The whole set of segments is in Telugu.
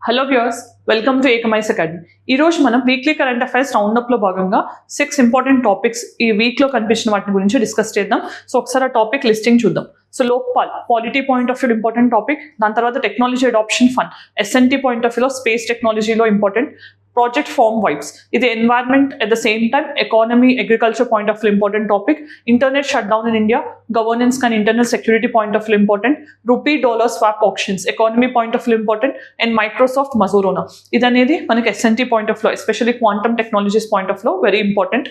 హలో వ్యూయర్స్, వెల్కమ్ టు ఏకమైస్ అకాడమీ. ఈ రోజు మనం వీక్లీ కరెంట్ అఫైర్స్ రౌండప్ లో భాగంగా 6 ఇంపార్టెంట్ టాపిక్స్ ఈ వీక్ లో కనిపించిన వాటి గురించి డిస్కస్ చేద్దాం. సో ఒకసారి ఆ టాపిక్ లిస్టింగ్ చూద్దాం. So Lokpal polity point of view important topic. దాని తర్వాత technology adoption fund SNT point of వ్యూలో స్పేస్ టెక్నాలజీలో ఇంపార్టెంట్. ప్రాజెక్ట్ ఫార్మ్ వైబ్స్ ఇది environment at the same time economy agriculture point of view important topic. Internet shut down in India governance కానీ internal security point of view important. Rupee dollar swap options economy point of view important. And Microsoft Majorana ఇది అనేది మనకి S and T point of view especially quantum technologies point of view very important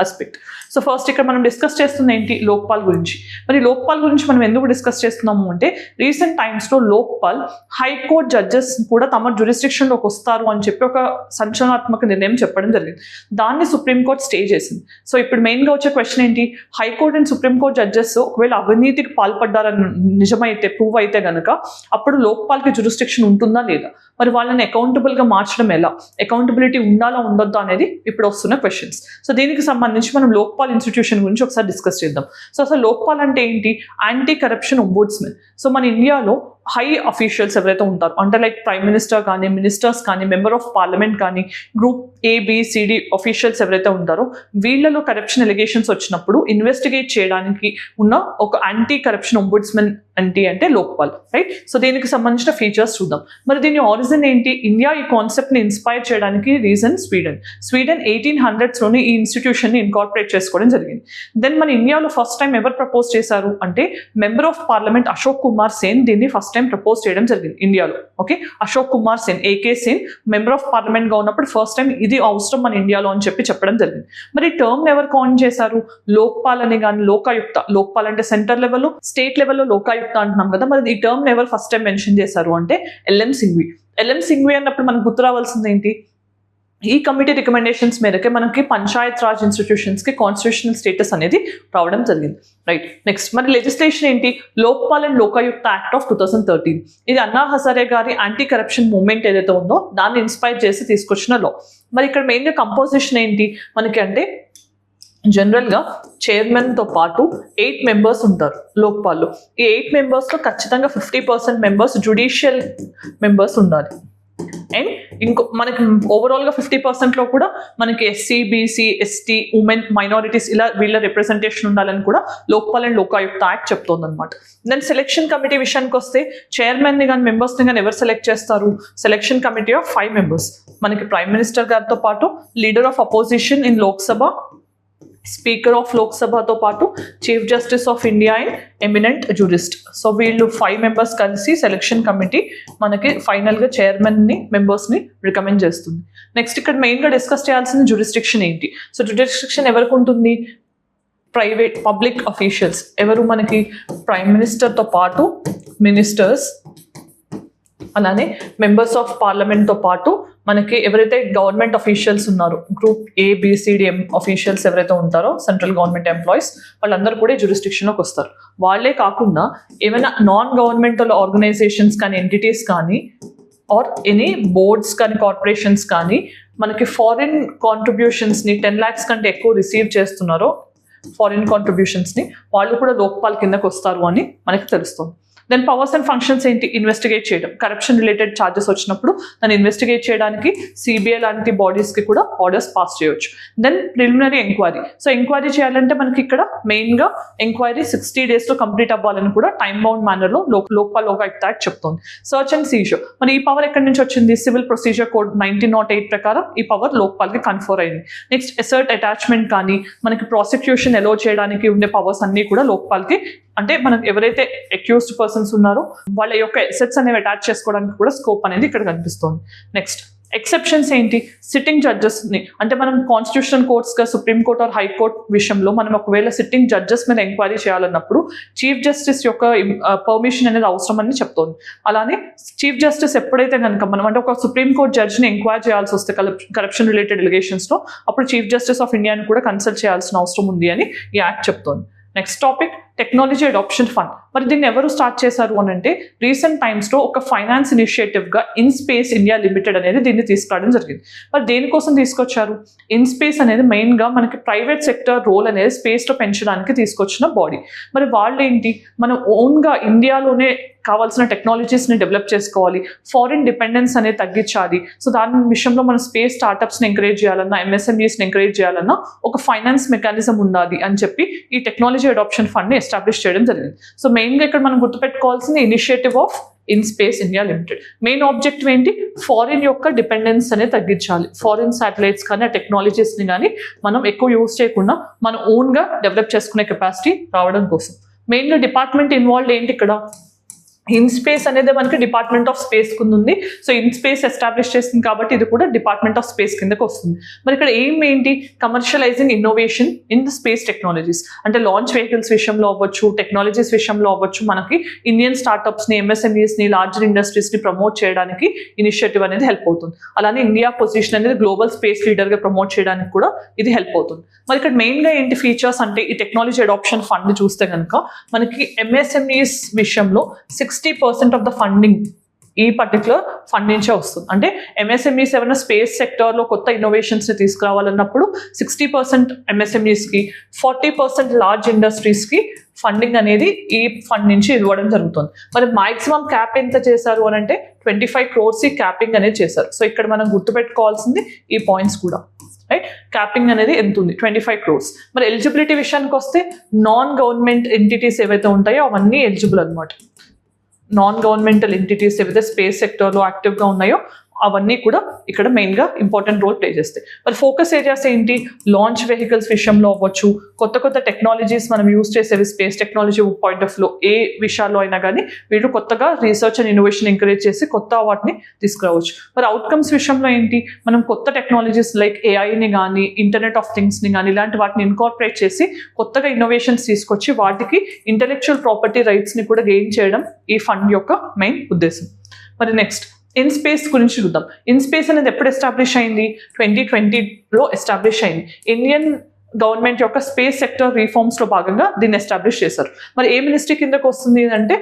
aspect. So first ఇక్కడ మనం డిస్కస్ చేస్తుంది ఏంటి, లోక్పాల్ గురించి. మరి లోక్పాల్ గురించి మనం ఎందుకు డిస్కస్ చేస్తున్నాము అంటే రీసెంట్ టైమ్స్లో లోక్పాల్ హైకోర్టు జడ్జెస్ కూడా తమ జ్యూరిస్డిక్షన్లోకి వస్తారు అని చెప్పి ఒక సంచలనాత్మక నిర్ణయం చెప్పడం జరిగింది. దాన్ని సుప్రీంకోర్టు స్టే చేసింది. సో ఇప్పుడు మెయిన్గా వచ్చే క్వశ్చన్ ఏంటి, హైకోర్టు అండ్ సుప్రీంకోర్టు జడ్జెస్ ఒకవేళ అవినీతికి పాల్పడ్డారని నిజమైతే ప్రూవ్ అయితే కనుక అప్పుడు లోక్పాల్కి జ్యూరిస్డిక్షన్ ఉంటుందా లేదా, మరి వాళ్ళని అకౌంటబుల్గా మార్చడం ఎలా, అకౌంటబిలిటీ ఉండాలా ఉండొద్దా అనేది ఇప్పుడు వస్తున్న క్వశ్చన్స్. సో దీనికి సంబంధించి మనం లోక్పాల్ ఇన్స్టిట్యూషన్ గురించి ఒకసారి డిస్కస్ చేద్దాం. సో అసలు లోక్పాల్ అంటే ఏంటి, యాంటీ కరప్షన్ అంబుడ్స్మెన్. సో మన ఇండియాలో హై అఫీషియల్స్ ఎవరైతే ఉంటారో అంటే లైక్ ప్రైమ్ మినిస్టర్ కానీ మినిస్టర్స్ కానీ మెంబర్ ఆఫ్ పార్లమెంట్ కానీ గ్రూప్ ఏబిసిడి అఫీషియల్స్ ఎవరైతే ఉంటారో వీళ్ళలో కరప్షన్ ఎలిగేషన్స్ వచ్చినప్పుడు ఇన్వెస్టిగేట్ చేయడానికి ఉన్న ఒక యాంటీ కరప్షన్ అంబుడ్స్మెన్ అంటే లోక్పాల్, రైట్. సో దీనికి సంబంధించిన ఫీచర్స్ చూద్దాం. మరి దీని ఆరిజిన్ ఏంటి, ఇండియా ఈ కాన్సెప్ట్ని ఇన్స్పైర్ చేయడానికి రీజన్ స్వీడన్ 1800s ఈ ఇన్స్టిట్యూషన్ని ఇన్కార్పొరేట్ చేసుకోవడం జరిగింది. దెన్ మన ఇండియాలో ఫస్ట్ టైం ఎవరు ప్రపోజ్ చేశారు అంటే member of parliament Ashok Kumar Sen దీన్ని ఫస్ట్ టైం ప్రపోజ్ చేయడం జరిగింది ఇండియాలో. Okay, Ashok Kumar Sen AK Sen member of parliament గా ఉన్నప్పుడు ఫస్ట్ టైం ఇది అవసరం మన ఇండియాలో అని చెప్పడం జరిగింది. మరి టర్మ్ ఎవరు కాయిన్ చేశారు, లోక్పాల్ అని కానీ లోకాయుక్త. లోక్పాల్ అంటే సెంటర్ లెవెల్లో, స్టేట్ లెవెల్లో లోకాయుక్త అంటున్నాం కదా, మరి ఈ టర్మ్ ఎవరు ఫస్ట్ టైం మెన్షన్ చేశారు అంటే ఎల్ఎం సింఘ్వి అన్నప్పుడు మనకు గుర్తు రావాల్సింది ఏంటి, ఈ కమిటీ రికమెండేషన్స్ మేరకే మనకి పంచాయత్ రాజ్ ఇన్స్టిట్యూషన్స్కి కాన్స్టిట్యూషనల్ స్టేటస్ అనేది రావడం జరిగింది, రైట్. నెక్స్ట్ మరి లెజిస్లేషన్ ఏంటి, Lokpal and Lokayukta act of 2013. ఇది అన్నా హజారే గారి యాంటీ కరప్షన్ మూవ్మెంట్ ఏదైతే ఉందో దాన్ని ఇన్స్పైర్ చేసి తీసుకొచ్చిన లా. మరి ఇక్కడ మెయిన్గా కంపోజిషన్ ఏంటి మనకి అంటే జనరల్గా చైర్మన్తో పాటు 8 మెంబర్స్ ఉంటారు లోక్పాల్లో. ఈ 8 మెంబర్స్లో ఖచ్చితంగా 50% మెంబర్స్ జ్యుడిషియల్ మెంబర్స్ ఉండాలి. అండ్ మనకి ఓవరాల్గా 50%లో కూడా మనకి SC BC ST women minorities ఇలా వీళ్ళ రిప్రజెంటేషన్ ఉండాలని కూడా లోక్పాల్ అండ్ లోకాయుక్త యాక్ట్ చెప్తోంది అనమాట. దెన్ సెలెక్షన్ కమిటీ విషయానికి వస్తే చైర్మన్ని కానీ మెంబర్స్ని కానీ ఎవరు సెలెక్ట్ చేస్తారు, సెలెక్షన్ కమిటీ ఆఫ్ 5 మెంబర్స్. మనకి ప్రైమ్ మినిస్టర్ గారితో పాటు leader of opposition in Lok Sabha, speaker of లోక్సభతో పాటు chief justice of India and eminent jurist. So వీళ్ళు 5 మెంబర్స్ కలిసి సెలెక్షన్ కమిటీ మనకి ఫైనల్గా చైర్మన్ని మెంబర్స్ని రికమెండ్ చేస్తుంది. నెక్స్ట్ ఇక్కడ మెయిన్గా డిస్కస్ చేయాల్సిన జ్యూరిస్డిక్షన్ ఏంటి. సో జ్యూరిస్డిక్షన్ ఎవరికి ఉంటుంది, ప్రైవేట్ పబ్లిక్ అఫీషియల్స్ ఎవరు మనకి ప్రైమ్ మినిస్టర్తో పాటు మినిస్టర్స్, అలానే మెంబర్స్ ఆఫ్ పార్లమెంట్తో పాటు మనకి ఎవరైతే గవర్నమెంట్ అఫీషియల్స్ ఉన్నారో గ్రూప్ ఏబిసిడిఎం అఫీషియల్స్ ఎవరైతే ఉంటారో సెంట్రల్ గవర్నమెంట్ ఎంప్లాయీస్ వాళ్ళందరూ కూడా జ్యూరిస్డిక్షన్లోకి వస్తారు. వాళ్ళే కాకుండా ఏమైనా నాన్ గవర్నమెంటల్ ఆర్గనైజేషన్స్ కానీ ఎంటిటీస్ కానీ ఆర్ ఎనీ బోర్డ్స్ కానీ కార్పొరేషన్స్ కానీ మనకి ఫారిన్ కాంట్రిబ్యూషన్స్ని 10 lakhs కంటే ఎక్కువ రిసీవ్ చేస్తున్నారో ఫారిన్ కాంట్రిబ్యూషన్స్ని వాళ్ళు కూడా లోక్పాల్ కిందకు వస్తారు అని మనకి తెలుస్తుంది. దెన్ పవర్స్ అండ్ ఫంక్షన్స్ ఏంటి, ఇన్వెస్టిగేట్ చేయడం, కరప్షన్ రిలేటెడ్ ఛార్జెస్ వచ్చినప్పుడు దాన్ని ఇన్వెస్టిగేట్ చేయడానికి సిబిఐ లాంటి బాడీస్కి కూడా ఆర్డర్స్ పాస్ చేయొచ్చు. Then preliminary enquiry. So enquiry చేయాలంటే మనకి ఇక్కడ మెయిన్గా ఎంక్వైరీ 60 daysలో కంప్లీట్ అవ్వాలని కూడా టైమ్ బౌండ్ మేనర్లో లోక్పాల్ లోకాయుక్త యాక్ట్ చెప్తోంది. సర్చ్ అండ్ సీజర్, మరి ఈ పవర్ ఎక్కడి నుంచి వచ్చింది, సివిల్ ప్రొసీజర్ కోడ్ 1908 ప్రకారం ఈ పవర్ లోక్పాల్కి కన్ఫర్ అయింది. నెక్స్ట్ అసర్ట్ అటాచ్మెంట్ కానీ మనకి ప్రాసిక్యూషన్ ఎలో చేయడానికి ఉండే పవర్స్ అన్నీ కూడా లోక్పాల్కి, అంటే మనకు ఎవరైతే అక్యూజ్డ్ పర్సన్స్ ఉన్నారో వాళ్ళ యొక్క ఎసెట్స్ అనేవి అటాచ్ చేసుకోవడానికి కూడా స్కోప్ అనేది ఇక్కడ కనిపిస్తుంది. నెక్స్ట్ ఎక్సెప్షన్స్ ఏంటి, సిట్టింగ్ జడ్జెస్ని అంటే మనం కాన్స్టిట్యూషనల్ కోర్ట్స్గా సుప్రీంకోర్టు ఆర్ హైకోర్టు విషయంలో మనం ఒకవేళ సిట్టింగ్ జడ్జెస్ మీద ఎంక్వైరీ చేయాలన్నప్పుడు చీఫ్ జస్టిస్ యొక్క పర్మిషన్ అనేది అవసరం అని చెప్తోంది. అలానే చీఫ్ జస్టిస్ ఎప్పుడైతే కనుక మనం అంటే ఒక సుప్రీంకోర్టు జడ్జిని ఎంక్వైరీ చేయాల్సి వస్తే కరప్షన్ రిలేటెడ్ ఎలిగేషన్స్లో అప్పుడు చీఫ్ జస్టిస్ ఆఫ్ ఇండియాని కూడా కన్సల్ట్ చేయాల్సిన అవసరం ఉంది అని ఈ యాక్ట్ చెప్తోంది. Next topic technology adoption fund. మరి దీన్ని ఎవరు స్టార్ట్ చేశారు అని అంటే రీసెంట్ టైమ్స్లో ఒక ఫైనాన్స్ ఇనిషియేటివ్గా ఇన్స్పేస్ ఇండియా లిమిటెడ్ అనేది దీన్ని తీసుకురావడం జరిగింది. మరి దేనికోసం తీసుకొచ్చారు? ఇన్స్పేస్ అనేది మెయిన్గా మనకి ప్రైవేట్ సెక్టర్ రోల్ అనేది స్పేస్లో పెంచడానికి తీసుకొచ్చిన బాడీ. మరి వాళ్ళు ఏంటి, మనం ఓన్గా ఇండియాలోనే కావాల్సిన టెక్నాలజీస్ని డెవలప్ చేసుకోవాలి, ఫారిన్ డిపెండెన్స్ అనేది తగ్గించాలి. సో దాని విషయంలో మనం స్పేస్ స్టార్టప్స్ని ఎంకరేజ్ చేయాలన్నా, ఎంఎస్ఎంఈస్ని ఎంకరేజ్ చేయాలన్నా ఒక ఫైనాన్స్ మెకానిజం ఉండాలి అని చెప్పి ఈ టెక్నాలజీ అడాప్షన్ ఫండ్ని ఎస్టాబ్లిష్ చేయడం జరిగింది. సో మెయిన్గా ఇక్కడ మనం గుర్తుపెట్టుకోవాల్సిన initiative of IN-SPACe India limited main objective ఏంటి, ఫారిన్ యొక్క డిపెండెన్స్ అనేది తగ్గించాలి. ఫారిన్ శాటిలైట్స్ కానీ ఆ టెక్నాలజీస్ని కానీ మనం ఎక్కువ యూజ్ చేయకుండా మనం ఓన్గా డెవలప్ చేసుకునే కెపాసిటీ రావడం కోసం. మెయిన్గా డిపార్ట్మెంట్ ఇన్వాల్వ్డ్ ఏంటి ఇక్కడ, ఇన్స్పేస్ అనేది మనకి డిపార్ట్మెంట్ ఆఫ్ స్పేస్ కింద ఉంది. సో ఇన్స్పేస్ ఎస్టాబ్లిష్ చేస్తుంది కాబట్టి ఇది కూడా డిపార్ట్మెంట్ ఆఫ్ స్పేస్ కిందకి వస్తుంది. మరి ఇక్కడ ఏం ఏంటి, commercialising innovation in the space technologies. అంటే లాంచ్ వెహికల్స్ విషయంలో అవ్వచ్చు, టెక్నాలజీస్ విషయంలో అవ్వచ్చు, మనకి ఇండియన్ స్టార్టప్స్ని, ఎంఎస్ఎంఈస్ని, లార్జర్ ఇండస్ట్రీస్ని ప్రమోట్ చేయడానికి ఇనిషియేటివ్ అనేది హెల్ప్ అవుతుంది. అలానే ఇండియా పొజిషన్ అనేది గ్లోబల్ స్పేస్ లీడర్గా ప్రమోట్ చేయడానికి కూడా ఇది హెల్ప్ అవుతుంది. మరి ఇక్కడ మెయిన్గా ఏంటి ఫీచర్స్ అంటే, ఈ టెక్నాలజీ అడాప్షన్ ఫండ్ చూస్తే కనుక మనకి ఎంఎస్ఎంఈస్ విషయంలో 60% ఆఫ్ ద ఫండింగ్ ఈ పర్టికులర్ ఫండ్ నుంచే వస్తుంది. అంటే ఎంఎస్ఎంఈస్ ఏమైనా స్పేస్ సెక్టర్లో కొత్త ఇన్నోవేషన్స్ని తీసుకురావాలన్నప్పుడు 60% ఎంఎస్ఎంఈస్కి, 40% లార్జ్ ఇండస్ట్రీస్కి ఫండింగ్ అనేది ఈ ఫండ్ నుంచి ఇవ్వడం జరుగుతుంది. మరి మాక్సిమం క్యాప్ ఎంత చేశారు అని అంటే 25 crores క్యాపింగ్ అనేది చేశారు. సో ఇక్కడ మనం గుర్తుపెట్టుకోవాల్సింది ఈ పాయింట్స్ కూడా, రైట్. క్యాపింగ్ అనేది ఎంత ఉంది, 25 crores. మరి ఎలిజిబిలిటీ విషయానికి వస్తే నాన్ గవర్నమెంట్ ఎంటిటీస్ ఏవైతే ఉంటాయో అవన్నీ ఎలిజిబుల్ అనమాట. నాన్ గవర్నమెంటల్ ఎంటిటీస్ ఏవైతే స్పేస్ సెక్టర్లో యాక్టివ్గా ఉన్నాయో అవన్నీ కూడా ఇక్కడ మెయిన్గా ఇంపార్టెంట్ రోల్ ప్లే చేస్తాయి. మరి ఫోకస్ ఏరియాస్ ఏంటి, లాంచ్ వెహికల్స్ విషయంలో అవ్వచ్చు, కొత్త కొత్త టెక్నాలజీస్ మనం యూజ్ చేసేవి space technology point of view ఏ విషయాల్లో అయినా కానీ వీళ్ళు కొత్తగా రీసెర్చ్ అండ్ ఇన్నోవేషన్ ఎంకరేజ్ చేసి కొత్త వాటిని తీసుకురావచ్చు. మరి అవుట్కమ్స్ విషయంలో ఏంటి, మనం కొత్త టెక్నాలజీస్ లైక్ ఏఐని కానీ, ఇంటర్నెట్ ఆఫ్ థింగ్స్ని కానీ ఇలాంటి వాటిని ఇన్కార్పొరేట్ చేసి కొత్తగా ఇన్నోవేషన్స్ తీసుకొచ్చి వాటికి ఇంటెలెక్చువల్ ప్రాపర్టీ రైట్స్ని కూడా గెయిన్ చేయడం ఈ ఫండ్ యొక్క మెయిన్ ఉద్దేశం. మరి నెక్స్ట్ ఇన్స్పేస్ గురించి చూద్దాం. ఇన్స్పేస్ అనేది ఎప్పుడు ఎస్టాబ్లిష్ అయింది, 2020లో ఎస్టాబ్లిష్ అయింది. ఇండియన్ గవర్నమెంట్ యొక్క స్పేస్ సెక్టర్ రీఫార్మ్స్లో భాగంగా దీన్ని ఎస్టాబ్లిష్ చేశారు. మరి ఏ మినిస్ట్రీ కిందకి వస్తుంది అంటే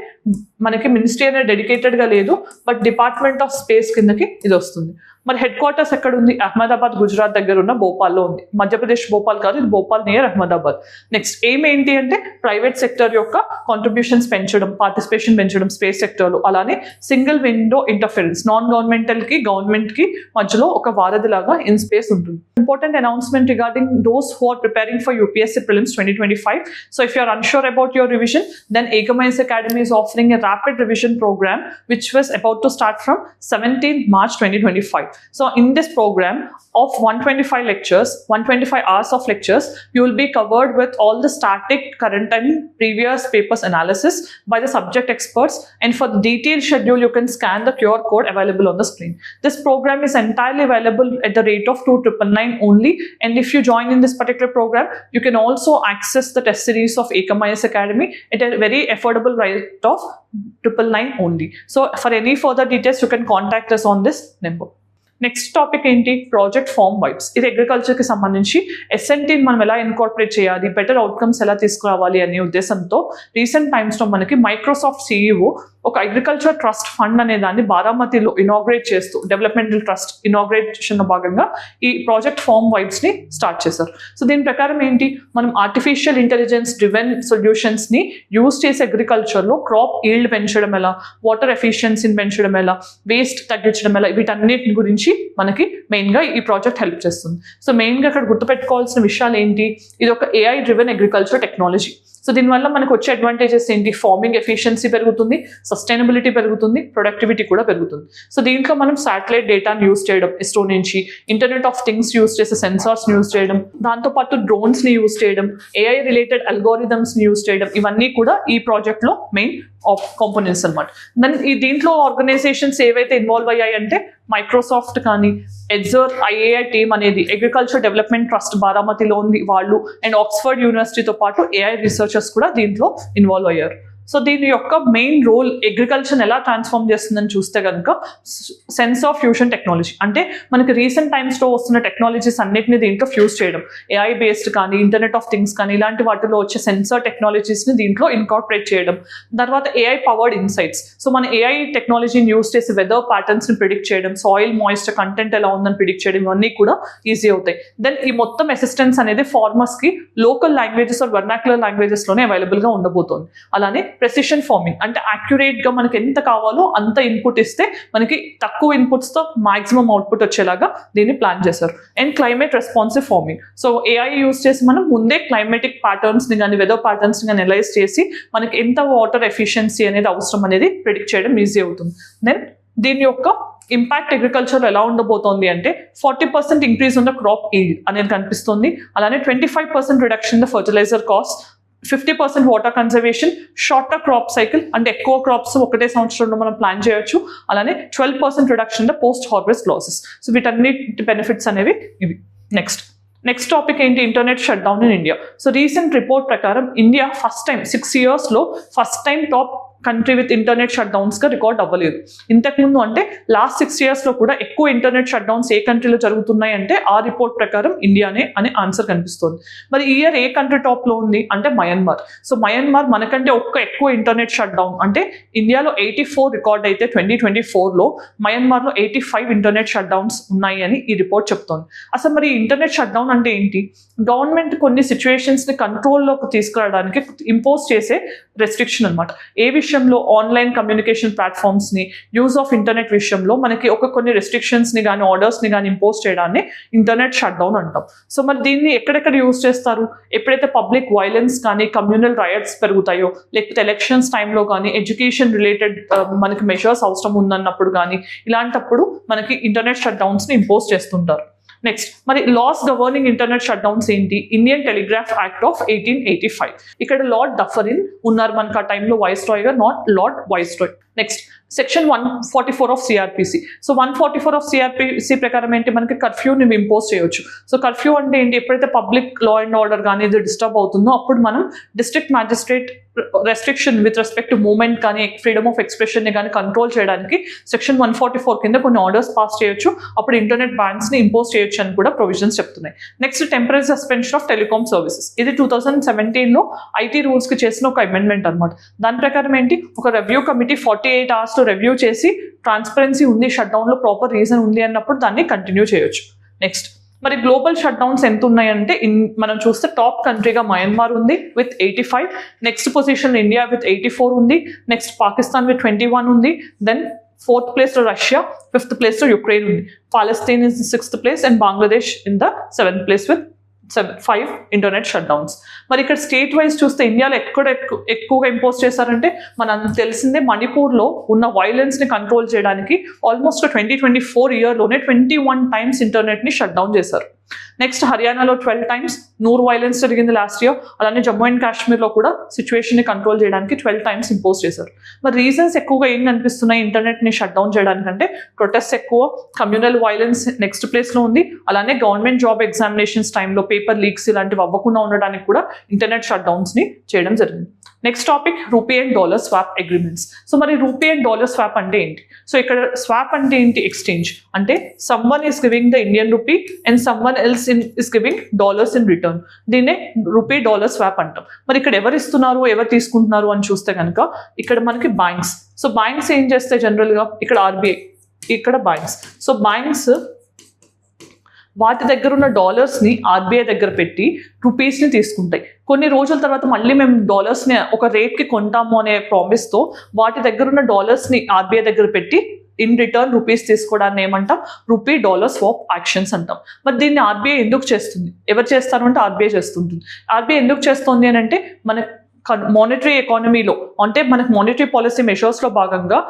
మనకి మినిస్ట్రీ అనేది డెడికేటెడ్గా లేదు, బట్ డిపార్ట్మెంట్ ఆఫ్ స్పేస్ కిందకి ఇది వస్తుంది. మరి హెడ్ క్వార్టర్స్ ఎక్కడ ఉంది, అహ్మదాబాద్ గుజరాత్ దగ్గర ఉన్న భోపాల్లో ఉంది. మధ్యప్రదేశ్ భోపాల్ కాదు, ఇది Bhopal near Ahmedabad. Next aim ఏంటి అంటే ప్రైవేట్ సెక్టర్ యొక్క కాంట్రిబ్యూషన్స్ పెంచడం, పార్టిసిపేషన్ పెంచడం స్పేస్ సెక్టర్లో. అలానే సింగిల్ విండో ఇంటర్ఫరెన్స్, నాన్ గవర్నమెంటల్కి గవర్నమెంట్కి మధ్యలో ఒక వారధిలాగా ఇన్ స్పేస్ ఉంటుంది. Important announcement regarding those who are preparing for UPSC Prelims 2025. So if you are unsure about your revision, then Ekamais Academy is offering a rapid revision program which was about to start from 17th March 2025. So in this program of 125 lectures, 125 hours of lectures, you will be covered with all the static, current and previous papers analysis by the subject experts, and for the detailed schedule you can scan the QR code available on the screen. This program is entirely available at the rate of 2,999 only, and if you join in this particular program you can also access the test series of Ekamais Academy at a very affordable rate of 999 only. So for any further details you can contact us on this number. Next topic ఏంటి, ప్రాజెక్ట్ ఫార్మ్ వైబ్స్. ఇది అగ్రికల్చర్కి సంబంధించి ఎస్ఎన్టీని మనం ఎలా ఇన్కార్పొరేట్ చేయాలి, బెటర్ అవుట్కమ్స్ ఎలా తీసుకురావాలి అనే ఉద్దేశంతో రీసెంట్ టైమ్స్లో మనకి మైక్రోసాఫ్ట్ CEO ఒక అగ్రికల్చర్ ట్రస్ట్ ఫండ్ అనే దాన్ని బారామతిలో ఇనాగ్రేట్ చేస్తూ డెవలప్మెంటల్ ట్రస్ట్ ఇనాగ్రేషన్లో భాగంగా ఈ ప్రాజెక్ట్ ఫార్మ్ వైబ్స్ని స్టార్ట్ చేశారు. సో దీని ప్రకారం ఏంటి, మనం ఆర్టిఫిషియల్ ఇంటెలిజెన్స్ డ్రివెన్ సొల్యూషన్స్ని యూజ్ చేసి అగ్రికల్చర్లో క్రాప్ ఈల్డ్ పెంచడం ఎలా, వాటర్ ఎఫిషియన్సీని పెంచడం ఎలా, వేస్ట్ తగ్గించడం ఎలా, వీటన్నిటి గురించి మనకి మెయిన్గా ఈ ప్రాజెక్ట్ హెల్ప్ చేస్తుంది. సో మెయిన్గా ఇక్కడ గుర్తుపెట్టుకోవాల్సిన విషయాలు ఏంటి, ఇది ఒక AI driven agriculture technology. So దీనివల్ల మనకు వచ్చే అడ్వాంటేజెస్ ఏంటి, ఫార్మింగ్ ఎఫిషియన్సీ పెరుగుతుంది, సస్టైనబిలిటీ పెరుగుతుంది, ప్రొడక్టివిటీ కూడా పెరుగుతుంది. సో దీంట్లో మనం శాటిలైట్ డేటాని యూజ్ చేయడం, ఇస్రో నుంచి ఇంటర్నెట్ ఆఫ్ థింగ్స్ యూజ్ చేసే సెన్సార్స్ని యూజ్ చేయడం, దాంతోపాటు డ్రోన్స్ని యూజ్ చేయడం, AI రిలేటెడ్ అల్గోరిథమ్స్ని యూజ్ చేయడం, ఇవన్నీ కూడా ఈ ప్రాజెక్ట్లో మెయిన్ కాంపోనెంట్స్ అనమాట. దెన్ ఈ దీంట్లో ఆర్గనైజేషన్స్ ఏవైతే ఇన్వాల్వ్ అయ్యాయి అంటే మైక్రోసాఫ్ట్ కానీ, ఎడ్జర్ IAI టీమ్ అనేది అగ్రికల్చర్ డెవలప్మెంట్ ట్రస్ట్ బారామతిలో ఉంది వాళ్ళు, అండ్ ఆక్స్ఫర్డ్ యూనివర్సిటీతో పాటు AI రీసెర్చర్స్ కూడా దీంట్లో ఇన్వాల్వ్ అయ్యారు. సో దీని యొక్క మెయిన్ రోల్ అగ్రికల్చర్ ఎలా ట్రాన్స్ఫార్మ్ చేస్తుందని చూస్తే కనుక సెన్సార్ ఫ్యూషన్ టెక్నాలజీ, అంటే మనకి రీసెంట్ టైమ్స్లో వస్తున్న టెక్నాలజీస్ అన్నిటిని దీంట్లో ఫ్యూజ్ చేయడం, ఏఐ బేస్డ్ కానీ ఇంటర్నెట్ ఆఫ్ థింగ్స్ కానీ ఇలాంటి వాటిలో వచ్చే సెన్సార్ టెక్నాలజీస్ని దీంట్లో ఇన్కార్పొరేట్ చేయడం. తర్వాత ఏఐ పవర్డ్ ఇన్సైట్స్, సో మన ఏఐ టెక్నాలజీని యూస్ చేసి వెదర్ ప్యాటర్న్స్ని ప్రిడిక్ట్ చేయడం, సాయిల్ మాయిస్చర్ కంటెంట్ ఎలా ఉందని ప్రిడిక్ట్ చేయడం, ఇవన్నీ కూడా ఈజీ అవుతాయి. దెన్ ఈ మొత్తం అసిస్టెన్స్ అనేది ఫార్మర్స్కి లోకల్ లాంగ్వేజెస్ ఆర్ వర్నాక్యులర్ లాంగ్వేజెస్లోనే అవైలబుల్గా ఉండబోతోంది. అలానే ప్రెసిషన్ ఫార్మింగ్, అంటే యాక్యురేట్గా మనకి ఎంత కావాలో అంత ఇన్పుట్ ఇస్తే మనకి తక్కువ ఇన్పుట్స్తో మాక్సిమం అవుట్పుట్ వచ్చేలాగా దీన్ని ప్లాన్ చేశారు. And climate responsive farming, so AI use చేసి మనం ముందే క్లైమేటిక్ ప్యాటర్న్స్ని కానీ వెదర్ ప్యాటర్న్స్ని కానీ అనలైజ్ చేసి మనకి ఎంత వాటర్ ఎఫిషియన్సీ అనేది అవసరం అనేది ప్రిడిక్ట్ చేయడం ఈజీ అవుతుంది. దెన్ దీని యొక్క ఇంపాక్ట్ అగ్రికల్చర్ ఎలా ఉండబోతోంది అంటే 40% increase in the crop yield అనేది కనిపిస్తుంది. అలానే 25% reduction in the fertiliser cost, 50% water conservation, shorter crop cycle, అంటే ఎక్కువ క్రాప్స్ ఒకటే సంవత్సరంలో మనం ప్లాన్ చేయొచ్చు. అలానే 12% reduction in the post harvest losses. So వీటన్నిటి బెనిఫిట్స్ అనేవి ఇవి. నెక్స్ట్ టాపిక్ ఏంటి, internet shut down in India. So recent report ప్రకారం ఇండియా ఫస్ట్ టైం 6 yearsలో first time top country with internet shut డౌన్స్గా రికార్డ్ అవ్వలేదు. ఇంతకుముందు అంటే లాస్ట్ 6 yearsలో కూడా ఎక్కువ ఇంటర్నెట్ షట్ డౌన్స్ ఏ కంట్రీలో జరుగుతున్నాయి అంటే ఆ రిపోర్ట్ ప్రకారం ఇండియానే అనే ఆన్సర్ కనిపిస్తుంది. మరి ఈ ఇయర్ ఏ కంట్రీ టాప్లో ఉంది అంటే మయన్మార్. సో మయన్మార్ మనకంటే ఎక్కువ ఇంటర్నెట్ షట్ డౌన్, అంటే ఇండియాలో 84 రికార్డ్ అయితే 2024లో మయన్మార్లో 85 ఇంటర్నెట్ షట్ డౌన్స్ ఉన్నాయి అని ఈ రిపోర్ట్ చెప్తోంది. అసలు మరి ఇంటర్నెట్ షట్ డౌన్ అంటే ఏంటి? గవర్నమెంట్ కొన్ని సిచ్యువేషన్స్ని కంట్రోల్లోకి తీసుకురావడానికి ఇంపోజ్ చేసే రెస్ట్రిక్షన్ అనమాట. ఏ విషయంలో ఆన్లైన్ కమ్యూనికేషన్ ప్లాట్ఫామ్స్ని యూజ్ ఆఫ్ ఇంటర్నెట్ విషయంలో మనకి కొన్ని రెస్ట్రిక్షన్స్ని కానీ ఆర్డర్స్ని కానీ ఇంపోజ్ చేయడాన్ని ఇంటర్నెట్ షట్ డౌన్ అంటాం. సో మరి దీన్ని ఎక్కడెక్కడ యూజ్ చేస్తారు? ఎప్పుడైతే పబ్లిక్ వైలెన్స్ కానీ కమ్యూనల్ రైట్స్ పెరుగుతాయో, లేకపోతే ఎలక్షన్స్ టైంలో కానీ ఎడ్యుకేషన్ రిలేటెడ్ మనకి మెజర్స్ అవసరం ఉందన్నప్పుడు కానీ ఇలాంటప్పుడు మనకి ఇంటర్నెట్ షట్ డౌన్స్ని ఇంపోజ్ చేస్తుంటారు. నెక్స్ట్ మరి laws governing internet shut downs ఏంటి? Indian telegraph act of 1885. ఇక్కడ లార్డ్ డఫరిన్ ఉన్నారు మనకు ఆ టైంలో వైస్రాయ్గా, not Lord viceroy. Next section 144 of CrPC. So 144 of CrPC ప్రకారం ఏంటి, మనకి కర్ఫ్యూని ఇంపోజ్ చేయొచ్చు. సో కర్ఫ్యూ అంటే ఏంటి, ఎప్పుడైతే పబ్లిక్ లా అండ్ ఆర్డర్ కానీ ఇది డిస్టర్బ్ అవుతుందో అప్పుడు మనం district magistrate restriction with respect to movement కానీ ఫ్రీడమ్ ఆఫ్ ఎక్స్ప్రెషన్ని కానీ కంట్రోల్ చేయడానికి సెక్షన్ 144 కింద కొన్ని ఆర్డర్స్ పాస్ చేయొచ్చు. అప్పుడు ఇంటర్నెట్ బ్యాన్స్ని ఇంపోజ్ చేయొచ్చు అని కూడా ప్రొవిజన్స్ చెప్తున్నాయి. Next temporary suspension of telecom services. ఇది 2017లో ఐటీ రూల్స్కి చేసిన ఒక అమెండ్మెంట్ అనమాట. దాని ప్రకారం ఏంటి, ఒక రివ్యూ కమిటీ 48 hours రివ్యూ చేసి ట్రాన్స్పరెన్సీ ఉంది, షట్ డౌన్లో ప్రాపర్ రీజన్ ఉంది అన్నప్పుడు దాన్ని కంటిన్యూ చేయొచ్చు. నెక్స్ట్ మరి గ్లోబల్ షట్ డౌన్స్ ఎంత ఉన్నాయంటే మనం చూస్తే టాప్ కంట్రీగా మయన్మార్ ఉంది with 85, next position India with 84 ఉంది, నెక్స్ట్ పాకిస్తాన్ విత్ 21 ఉంది, దెన్ 4th ప్లేస్లో రష్యా, 5th ప్లేస్లో యుక్రెయిన్ ఉంది, Palestine is 6th place and Bangladesh in the 7th place with 5 internet shut downs. మరి ఇక్కడ స్టేట్ వైజ్ చూస్తే ఇండియాలో ఎక్కువగా ఇంపోజ్ చేశారంటే మనం తెలిసిందే మణిపూర్లో ఉన్న వైలెన్స్ని కంట్రోల్ చేయడానికి ఆల్మోస్ట్ 2024 ఇయర్లోనే 21 times ఇంటర్నెట్ని షట్ డౌన్ చేశారు. నెక్స్ట్ హర్యానాలో 12 times నూర్ వైలెన్స్ జరిగింది లాస్ట్ ఇయర్. అలానే జమ్మూ అండ్ కాశ్మీర్లో కూడా సిచ్యువేషన్ని కంట్రోల్ చేయడానికి 12 times ఇంపోజ్ చేశారు. మరి రీజన్స్ ఎక్కువగా ఏం కనిపిస్తున్నాయి ఇంటర్నెట్ని షట్ డౌన్ చేయడానికంటే ప్రొటెస్ట్ ఎక్కువ, కమ్యూనల్ వైలెన్స్ నెక్స్ట్ ప్లేస్లో ఉంది, అలానే గవర్నమెంట్ జాబ్ ఎగ్జామినేషన్స్ టైంలో పేపర్ లీక్స్ ఇలాంటివి అవ్వకుండా ఉండడానికి కూడా ఇంటర్నెట్ షట్ డౌన్స్ని చేయడం జరిగింది. Next topic rupee and dollar swap agreements. So మరి రూపీ అండ్ డాలర్ స్వాప్ అంటే ఏంటి? సో ఇక్కడ స్వాప్ అంటే ఏంటి, ఎక్స్చేంజ్, అంటే someone is giving the Indian rupee and someone else is giving dollars in return. దీన్నే రూపీ డాలర్ స్వాప్ అంటాం. మరి ఇక్కడ ఎవరు ఇస్తున్నారు ఎవరు తీసుకుంటున్నారు అని చూస్తే కనుక ఇక్కడ మనకి బ్యాంక్స్. సో బ్యాంక్స్ ఏం చేస్తాయి జనరల్గా, ఇక్కడ ఆర్బీఐ, ఇక్కడ బ్యాంక్స్. సో బ్యాంక్స్ వాటి దగ్గర ఉన్న డాలర్స్ని ఆర్బీఐ దగ్గర పెట్టి రూపీస్ని తీసుకుంటాయి. కొన్ని రోజుల తర్వాత మళ్ళీ మేము డాలర్స్ని ఒక రేట్కి కొంటాము అనే ప్రామిస్తో వాటి దగ్గర ఉన్న డాలర్స్ని ఆర్బీఐ దగ్గర పెట్టి ఇన్ రిటర్న్ రూపీస్ తీసుకోవడాన్ని ఏమంటాం, రూపీ డాలర్ స్వాప్ యాక్షన్స్ అంటాం. మరి దీన్ని ఆర్బీఐ ఎందుకు చేస్తుంది, ఎవరు చేస్తారు అంటే ఆర్బీఐ చేస్తుంటుంది. ఆర్బీఐ ఎందుకు చేస్తుంది అని అంటే మన మానిటరీ ఎకానమీలో, అంటే మనకి మానిటరీ పాలసీ మెషర్స్లో భాగంగా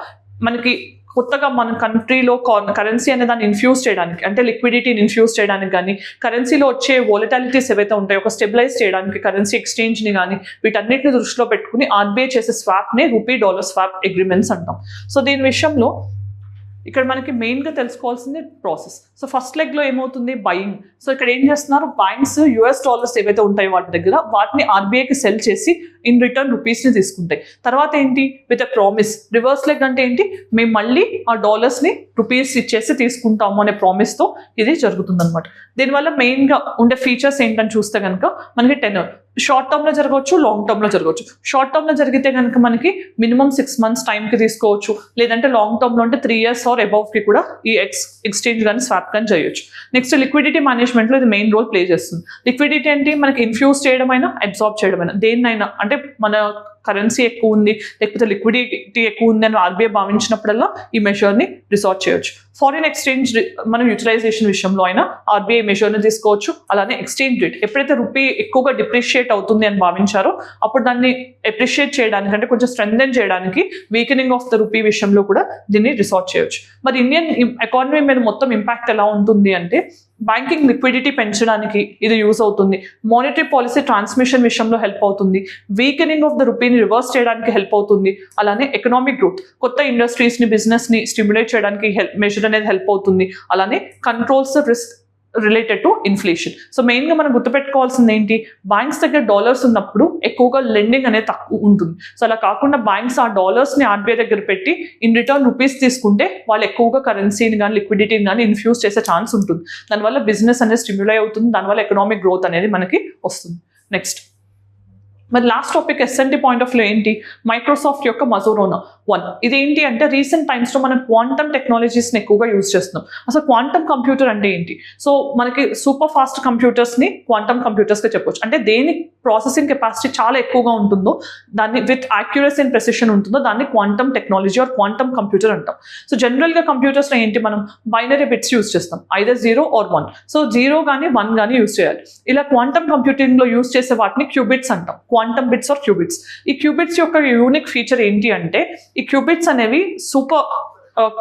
మనకి కొత్తగా మన కంట్రీలో కరెన్సీ అనే దాన్ని ఇన్ఫ్యూజ్ చేయడానికి, అంటే లిక్విడిటీని ఇన్ఫ్యూజ్ చేయడానికి కానీ, కరెన్సీలో వచ్చే వోలటాలిటీస్ ఏవైతే ఉంటాయో ఒక స్టెబిలైజ్ చేయడానికి కరెన్సీ ఎక్స్చేంజ్ని కానీ వీటన్నిటిని దృష్టిలో పెట్టుకుని ఆర్బీఐ చేసే స్వాప్ని రూపీ డాలర్ స్వాప్ అగ్రిమెంట్స్ అంటాం. సో దీని విషయంలో ఇక్కడ మనకి మెయిన్గా తెలుసుకోవాల్సింది ప్రాసెస్. సో ఫస్ట్ లెగ్లో ఏమవుతుంది, బయింగ్. సో ఇక్కడ ఏం చేస్తున్నారు, బయింగ్స్ US డాలర్స్ ఏవైతే ఉంటాయో వాటి దగ్గర వాటిని RBIకి సెల్ చేసి ఇన్ రిటర్న్ రూపీస్ని తీసుకుంటాయి. తర్వాత ఏంటి, with a promise. Reverse leg అంటే ఏంటి, మేము మళ్ళీ ఆ డాలర్స్ని రూపీస్ ఇచ్చేసి తీసుకుంటాము అనే ప్రామిస్తో ఇది జరుగుతుంది అనమాట. దీనివల్ల మెయిన్గా ఉండే ఫీచర్స్ ఏంటని చూస్తే కనుక మనకి టెనర్ షార్ట్ టర్మ్లో జరగవచ్చు, లాంగ్ టర్మ్లో జరగవచ్చు. షార్ట్ టర్మ్లో జరిగితే కనుక మనకి మినిమం 6 months టైంకి తీసుకోవచ్చు, లేదంటే లాంగ్ టర్మ్లో అంటే 3 years ఆర్ అబౌవ్కి కూడా ఈ ఎక్స్చేంజ్ కానీ స్వాప్ కానీ చేయొచ్చు. నెక్స్ట్ లిక్విడిటీ మేనేజ్మెంట్లో ఇది మెయిన్ రోల్ ప్లే చేస్తుంది. లిక్విడిటీ అంటే మనకి ఇన్ఫ్యూజ్ చేయడమైనా అబ్జార్బ్ చేయడమైనా దేన్నైనా, అంటే మన కరెన్సీ ఎక్కువ ఉంది లేకపోతే లిక్విడిటీ ఎక్కువ ఉంది అని RBI భావించినప్పుడల్లా ఈ మెషర్ని రిసార్ట్ చేయొచ్చు. ఫారిన్ ఎక్స్చేంజ్ మనం యూటిలైజేషన్ విషయంలో అయినా RBI మెషర్ని తీసుకోవచ్చు. అలానే ఎక్స్చేంజ్ రేట్, ఎప్పుడైతే రూపీ ఎక్కువగా డిప్రిషియేట్ అవుతుంది అని భావించారో అప్పుడు దాన్ని అప్రిషియేట్ చేయడానికి, అంటే కొంచెం స్ట్రెంథెన్ చేయడానికి వీకెనింగ్ ఆఫ్ ద రూపీ విషయంలో కూడా దీన్ని రిసార్ట్ చేయొచ్చు. మరి ఇండియన్ ఎకానమీ మీద మొత్తం ఇంపాక్ట్ ఎలా ఉంటుంది అంటే, బ్యాంకింగ్ లిక్విడిటీ పెంచడానికి ఇది యూజ్ అవుతుంది, మానిటరీ పాలసీ ట్రాన్స్మిషన్ విషయంలో హెల్ప్ అవుతుంది, వీకెనింగ్ ఆఫ్ ద రూపీని రివర్స్ చేయడానికి హెల్ప్ అవుతుంది. అలానే ఎకనామిక్ గ్రోత్, కొత్త ఇండస్ట్రీస్ని బిజినెస్ని స్టిమ్యులేట్ చేయడానికి మెషర్ అనేది హెల్ప్ అవుతుంది. అలానే controls risk related to inflation. So మెయిన్గా మనం గుర్తుపెట్టుకోవాల్సింది ఏంటి, బ్యాంక్స్ దగ్గర డాలర్స్ ఉన్నప్పుడు ఎక్కువగా లెండింగ్ అనేది తక్కువ ఉంటుంది. సో అలా కాకుండా బ్యాంక్స్ ఆ డాలర్స్ని RBI దగ్గర పెట్టి ఇన్ రిటర్న్ రూపీస్ తీసుకుంటే వాళ్ళు ఎక్కువగా కరెన్సీని కానీ లిక్విడిటీని కానీ ఇన్ఫ్యూజ్ చేసే ఛాన్స్ ఉంటుంది. దానివల్ల బిజినెస్ అనేది స్టిమ్యులై అవుతుంది, దానివల్ల ఎకనామిక్ గ్రోత్ అనేది మనకి వస్తుంది. నెక్స్ట్ మరి last topic S&T point of view ఏంటి, మైక్రోసాఫ్ట్ యొక్క మజోరోనా 1. ఇదేంటి అంటే రీసెంట్ టైమ్స్లో మనం క్వాంటమ్ టెక్నాలజీస్ని ఎక్కువగా యూజ్ చేస్తున్నాం. అసలు క్వాంటమ్ కంప్యూటర్ అంటే ఏంటి, సో మనకి సూపర్ ఫాస్ట్ కంప్యూటర్స్ని క్వాంటమ్ కంప్యూటర్స్గా చెప్పొచ్చు. అంటే దేని ప్రాసెసింగ్ కెపాసిటీ చాలా ఎక్కువగా ఉంటుందో, దాన్ని విత్ యాక్యురసీ అండ్ ప్రెసిషన్ ఉంటుందో దాన్ని quantum technology are quantum computer అంటాం. సో జనరల్గా కంప్యూటర్స్లో ఏంటి, మనం బైనరీ బిట్స్ యూజ్ చేస్తాం, ఐదర్ 0 or 1. సో 0 కానీ 1 కానీ యూజ్ చేయాలి. ఇలా క్వాంటమ్ కంప్యూటింగ్లో యూజ్ చేసే వాటిని క్యూబిట్స్ అంటాం, క్వాంటమ్ బిట్స్ ఆర్ క్యూబిట్స్. ఈ క్యూబిట్స్ యొక్క యూనిక్ ఫీచర్ ఏంటి అంటే, ఈ క్యూబిట్స్ అనేవి సూపర్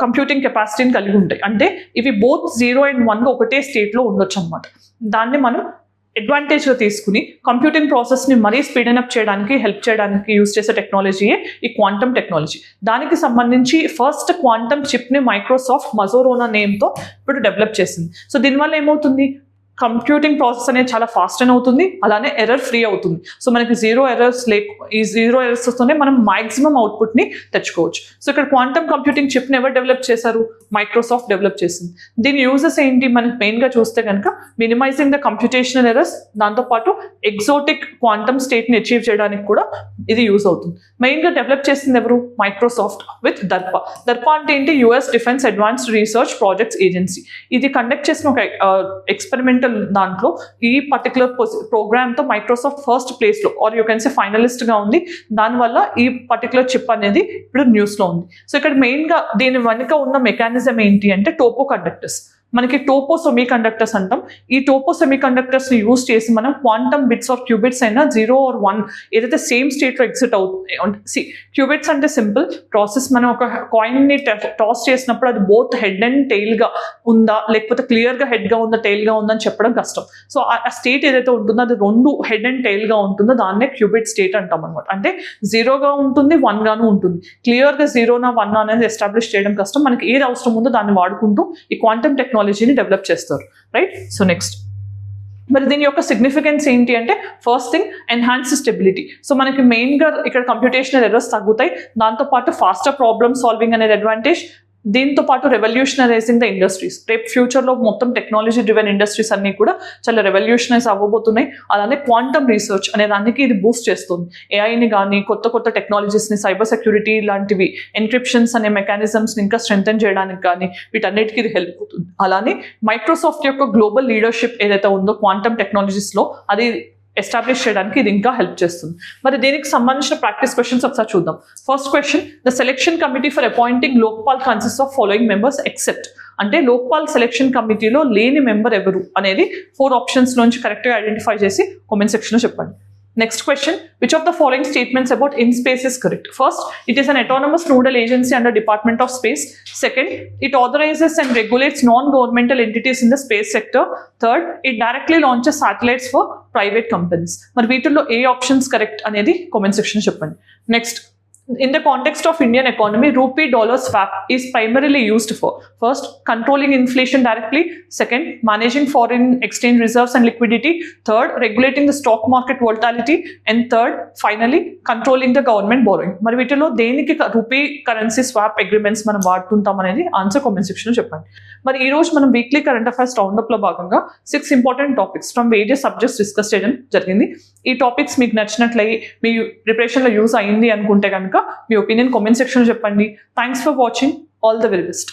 కంప్యూటింగ్ కెపాసిటీని కలిగి ఉంటాయి. అంటే ఇవి బోత్ 0 and 1 ఒకటే స్టేట్లో ఉండొచ్చు అనమాట. దాన్ని మనం అడ్వాంటేజ్గా తీసుకుని కంప్యూటింగ్ ప్రాసెస్ని మరీ స్పీడ్ అప్ చేయడానికి హెల్ప్ చేయడానికి యూజ్ చేసే టెక్నాలజీయే ఈ క్వాంటమ్ టెక్నాలజీ. దానికి సంబంధించి ఫస్ట్ క్వాంటమ్ చిప్ని మైక్రోసాఫ్ట్ మజోరోనా నేమ్తో ఇప్పుడు డెవలప్ చేసింది. సో దీనివల్ల ఏమవుతుంది, కంప్యూటింగ్ ప్రాసెస్ అనేది చాలా ఫాస్ట్ అని అవుతుంది, అలానే ఎర్రర్ ఫ్రీ అవుతుంది. సో మనకి 0 errors ఈ 0 errors మనం మాక్సిమం అవుట్పుట్ని తెచ్చుకోవచ్చు. సో ఇక్కడ క్వాంటమ్ కంప్యూటింగ్ చిప్ని ఎవరు డెవలప్ చేశారు, మైక్రోసాఫ్ట్ డెవలప్ చేసింది. దీని యూజెస్ ఏంటి మనకి మెయిన్గా చూస్తే కనుక, మినిమైజింగ్ ద కంప్యూటేషనల్ ఎర్రర్స్, దాంతోపాటు ఎగ్జోటిక్ క్వాంటమ్ స్టేట్ని అచీవ్ చేయడానికి కూడా ఇది యూజ్ అవుతుంది. మెయిన్గా డెవలప్ చేసింది ఎవరు, మైక్రోసాఫ్ట్ విత్ DARPA. DARPA అంటే ఏంటి, US defence advanced research projects agency. ఇది కండక్ట్ చేసిన ఒక ఎక్స్పెరిమెంటల్ దాంట్లో ఈ పర్టికులర్ ప్రోగ్రామ్తో మైక్రోసాఫ్ట్ ఫస్ట్ ప్లేస్లో ఆర్ యూ కెన్ సే ఫైనలిస్ట్గా ఉంది. దానివల్ల ఈ పర్టికులర్ చిప్ అనేది ఇప్పుడు న్యూస్లో ఉంది. సో ఇక్కడ మెయిన్గా దీని వెనుక ఉన్న మెకానిజం ఏంటి అంటే, టోపో కండక్టర్స్. మనకి టోపో సెమీ కండక్టర్స్ అంటాం. ఈ టోపో సెమీ కండక్టర్స్ని యూజ్ చేసి మనం క్వాంటమ్ బిట్స్ ఆర్ క్యూబిట్స్ అయినా 0 or 1 ఏదైతే సేమ్ స్టేట్లో ఎగ్జిట్ అవుతుంది. క్యూబిట్స్ అంటే సింపుల్ ప్రాసెస్. మనం ఒక కాయిన్ని టాస్ చేసినప్పుడు అది బోత్ హెడ్ అండ్ టెయిల్గా ఉందా లేకపోతే క్లియర్గా హెడ్గా ఉందా టెయిల్గా ఉందా అని చెప్పడం కష్టం. సో ఆ స్టేట్ ఏదైతే ఉంటుందో అది 2 హెడ్ అండ్ టెయిల్గా ఉంటుందో దాన్నే క్యూబిట్ స్టేట్ అంటాం అనమాట. అంటే 0గా ఉంటుంది 1గాను ఉంటుంది. క్లియర్గా 0నా 1 అనేది ఎస్టాబ్లిష్ చేయడం కష్టం. మనకి ఏది అవసరం ఉందో దాన్ని వాడుకుంటూ ఈ క్వాంటమ్ టెక్నాలజీని డెవలప్ చేస్తారు, రైట్. సో నెక్స్ట్ మరి దీని యొక్క సిగ్నిఫికెన్స్ ఏంటి అంటే, first thing enhance stability. So మనకి మెయిన్గా ఇక్కడ కంప్యూటేషనల్ ఎర్రర్స్ తగ్గుతాయి, దాంతోపాటు ఫాస్టర్ ప్రాబ్లమ్ సాల్వింగ్ అనేది అడ్వాంటేజ్, దీంతో పాటు రెవల్యూషనరైజింగ్ ద ఇండస్ట్రీస్. రేపు ఫ్యూచర్లో మొత్తం టెక్నాలజీ డ్రివెన్ ఇండస్ట్రీస్ అన్నీ కూడా చాలా రెవల్యూషనైజ్ అవ్వబోతున్నాయి. అలానే క్వాంటమ్ రీసెర్చ్ అనే దానికి ఇది బూస్ట్ చేస్తుంది. ఏఐని కానీ కొత్త టెక్నాలజీస్ని, సైబర్ సెక్యూరిటీ లాంటివి, ఎన్క్రిప్షన్స్ అనే మెకానిజమ్స్ని ఇంకా స్ట్రెంథెన్ చేయడానికి కానీ వీటన్నిటికీ ఇది హెల్ప్ అవుతుంది. అలానే మైక్రోసాఫ్ట్ యొక్క గ్లోబల్ లీడర్షిప్ ఏదైతే ఉందో క్వాంటమ్ టెక్నాలజీస్లో అది ఎస్టాబ్లిష్ చేయడానికి ఇది ఇంకా హెల్ప్ చేస్తుంది. మరి దీనికి సంబంధించిన ప్రాక్టీస్ క్వశ్చన్స్ ఒకసారి చూద్దాం. First question, the selection committee for appointing Lokpal consist of following members except. అంటే లోక్పాల్ సెలెక్షన్ కమిటీలో లేని మెంబర్ ఎవరు అనేది 4 ఆప్షన్స్ నుంచి కరెక్ట్గా ఐడెంటిఫై చేసి కామెంట్ సెక్షన్లో చెప్పండి. Next question, which of the following statements about IN-SPACE is correct? First, it is an autonomous nodal agency under Department of Space. Second, it authorizes and regulates non-governmental entities in the space sector. Third, it directly launches satellites for private companies. మరి వీటిల్లో ఏ ఆప్షన్స్ కరెక్ట్ అనేది కామెంట్ సెక్షన్ చెప్పండి. Next, In the context of Indian economy, rupee dollar swap is primarily used for first, controlling inflation directly, second, managing foreign exchange reserves and liquidity, third, regulating the stock market volatility, and third, finally, controlling the government borrowing. మరి వీటిలో దేనికి రూపీ కరెన్సీ స్వాప్ అగ్రిమెంట్స్ మనం వాడుతుంటాం అనేది ఆన్సర్ కామెంట్ సెక్షన్ లో చెప్పండి. మరి ఈ రోజు మనం వీక్లీ కరెంట్ అఫైర్స్ రౌండప్ లో భాగంగా 6 important topics from various subjects discuss చేయడం జరిగింది. ఈ టాపిక్స్ మీకు నచ్చినట్లయి మీ ప్రిపరేషన్ లో యూజ్ అయింది అనుకుంటే కనుక మీ ఒపీనియన్ కామెంట్ సెక్షన్ లో చెప్పండి. Thanks for watching. All the very best.